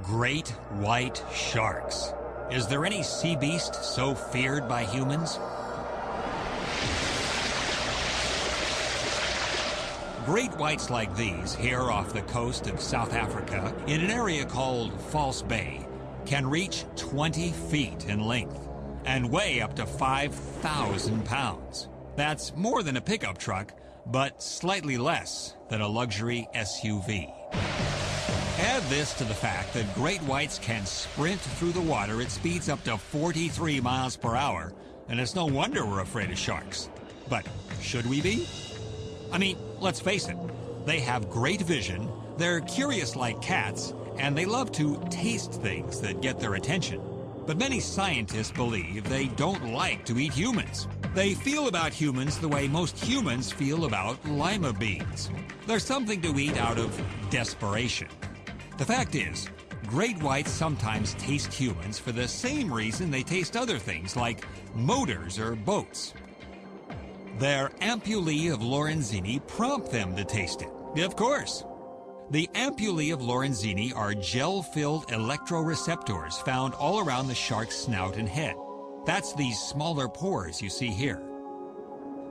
Great white sharks. Is there any sea beast so feared by humans? Great whites like these here off the coast of South Africa in an area called False Bay can reach 20 feet in length and weigh up to 5,000 pounds. That's more than a pickup truck, but slightly less than a luxury SUV. Add this to the fact that great whites can sprint through the water at speeds up to 43 miles per hour, and it's no wonder we're afraid of sharks. But should we be? I mean, let's face it, they have great vision, they're curious like cats, and they love to taste things that get their attention. But many scientists believe they don't like to eat humans. They feel about humans the way most humans feel about lima beans. There's something to eat out of desperation. The fact is, great whites sometimes taste humans for the same reason they taste other things like motors or boats. Their ampullae of Lorenzini prompt them to taste it. Of course. The ampullae of Lorenzini are gel-filled electroreceptors found all around the shark's snout and head. That's these smaller pores you see here.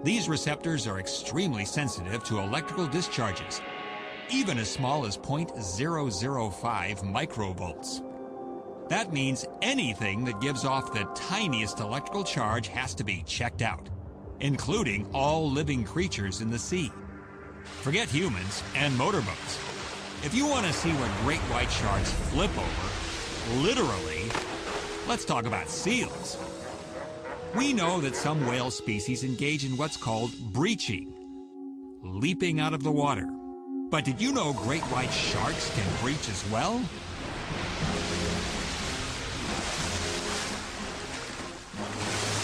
These receptors are extremely sensitive to electrical discharges, even as small as 0.005 microvolts. That means anything that gives off the tiniest electrical charge has to be checked out, including all living creatures in the sea. Forget humans and motorboats. If you want to see what great white sharks flip over, literally, let's talk about seals. We know that some whale species engage in what's called breaching, leaping out of the water. But did you know great white sharks can breach as well?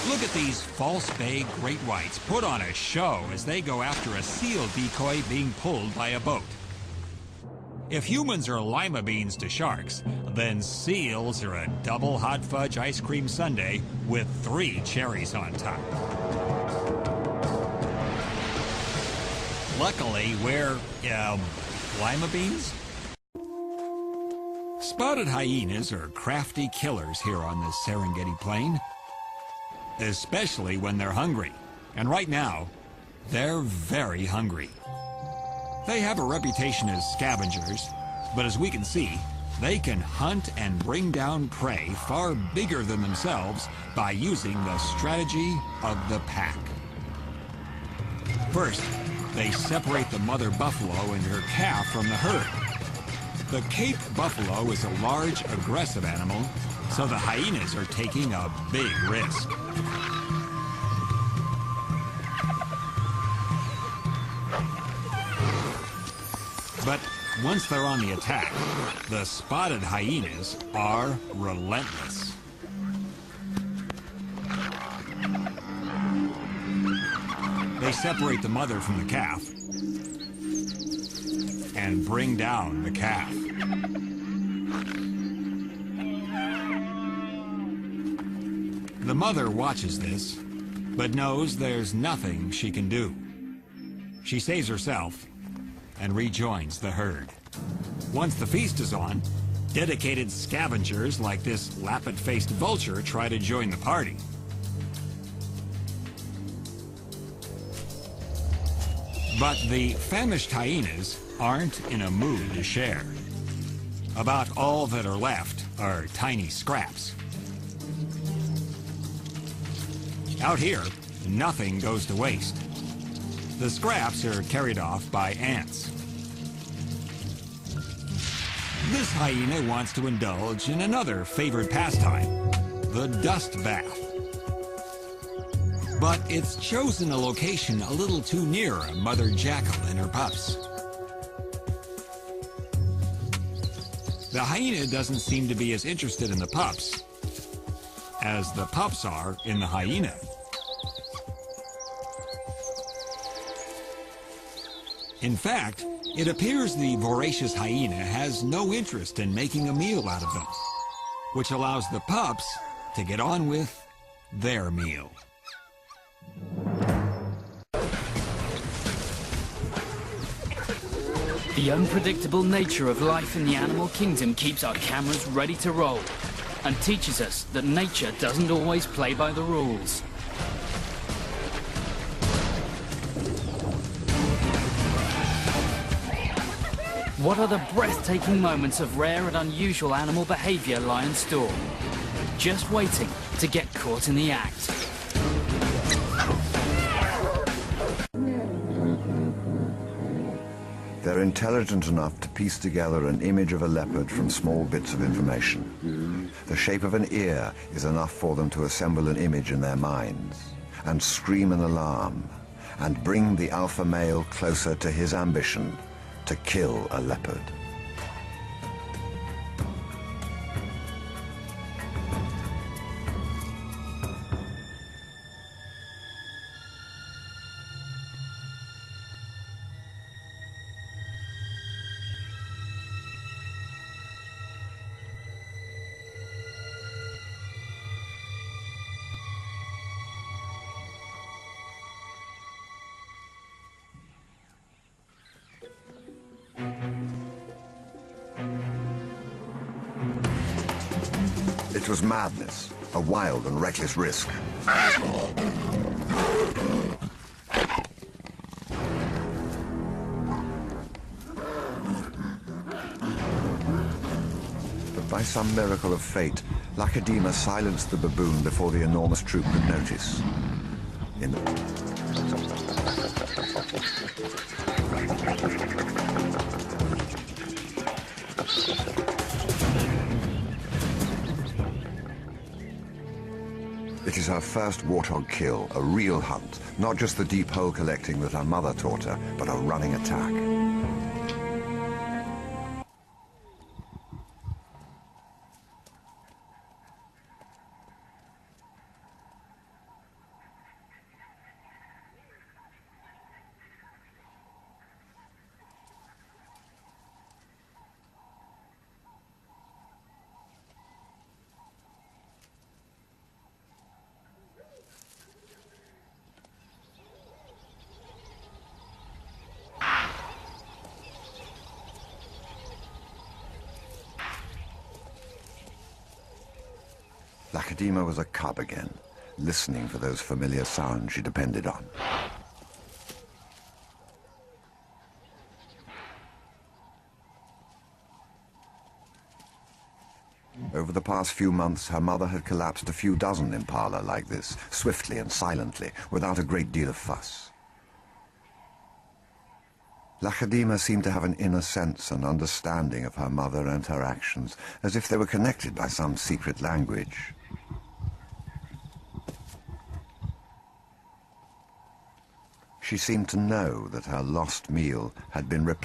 Look at these False Bay great whites put on a show as they go after a seal decoy being pulled by a boat. If humans are lima beans to sharks, then seals are a double hot fudge ice cream sundae with 3 cherries on top. Luckily, we're, lima beans? Spotted hyenas are crafty killers here on this Serengeti plain, especially when they're hungry. And right now, they're very hungry. They have a reputation as scavengers, but as we can see, they can hunt and bring down prey far bigger than themselves by using the strategy of the pack. First, they separate the mother buffalo and her calf from the herd. The Cape buffalo is a large, aggressive animal, so the hyenas are taking a big risk. But once they're on the attack, the spotted hyenas are relentless. They separate the mother from the calf and bring down the calf. The mother watches this, but knows there's nothing she can do. She saves herself and rejoins the herd. Once the feast is on, dedicated scavengers like this lappet-faced vulture try to join the party. But the famished hyenas aren't in a mood to share. About all that are left are tiny scraps. Out here, nothing goes to waste. The scraps are carried off by ants. This hyena wants to indulge in another favored pastime, the dust bath. But it's chosen a location a little too near a mother jackal and her pups. The hyena doesn't seem to be as interested in the pups as the pups are in the hyena. In fact, it appears the voracious hyena has no interest in making a meal out of them, which allows the pups to get on with their meal. The unpredictable nature of life in the animal kingdom keeps our cameras ready to roll and teaches us that nature doesn't always play by the rules. What other breathtaking moments of rare and unusual animal behavior lie in store? Just waiting to get caught in the act. They're intelligent enough to piece together an image of a leopard from small bits of information. The shape of an ear is enough for them to assemble an image in their minds and scream an alarm and bring the alpha male closer to his ambition to kill a leopard. It was madness, a wild and reckless risk. But by some miracle of fate, Lacedema silenced the baboon before the enormous troop could notice. It is her first warthog kill, a real hunt, not just the deep hole collecting that her mother taught her, but a running attack. Lacedema was a cub again, listening for those familiar sounds she depended on. Over the past few months, her mother had collapsed a few dozen impala like this, swiftly and silently, without a great deal of fuss. Lacedema seemed to have an inner sense and understanding of her mother and her actions, as if they were connected by some secret language. She seemed to know that her lost meal had been replaced